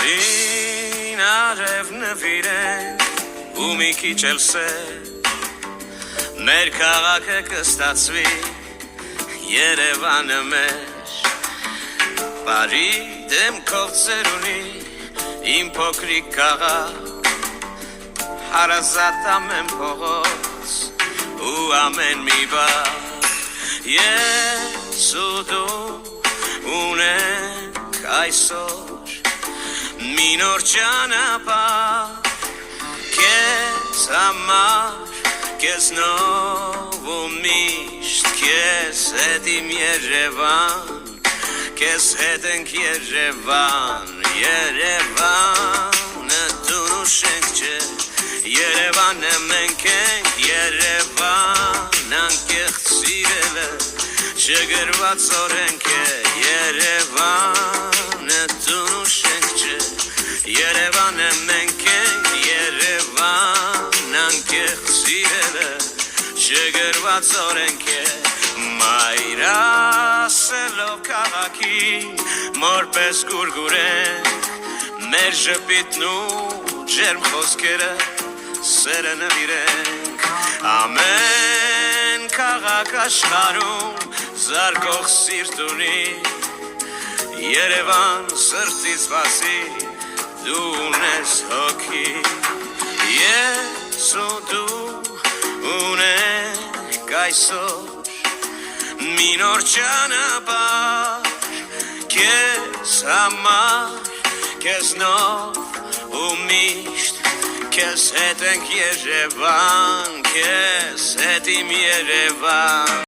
Բարին արև նվիրենք ու մի քիչ էլ սեր մեր քաղաքը կստացվի Երևանը մեր Բարի դեմքով ծերունի իմ փոքրիկ քաղաք հարազատ ամեն փողոց ու ամեն մի բար Ես ու դու ունենք այսօր մի նոր ճանապարհ Քեզ համար Քեզ նով ու միշտ Քեզ հետ իմ Երևան Քեզ հետ ենք Երևան Երևանը դու նշենք չէ Երևանը մենք ենք Երևան անկեղծ սիրելը Չգրված օրենք է Երևանը դու նշենք չէ Երևանը մենք ենք Երևան անկեղծ սիրելը Չգրված օրենք է Մայր ասելով քաղաքին մորպես գուրգուրենք Մեր ժպիտն ու ջերմ խոսքերը սերը նվիրենք Ամեն քաղաք աշխարհում զարկող սիրտ ունի Երևան սրտից բացի դու ունես հոգի Ես ու դու ունենք այսօր մի նոր ճանապարհ Քեզ համար Քեզ նով ու միշտ Քեզ հետ ենք Երևան Քեզ հետ իմ Երևան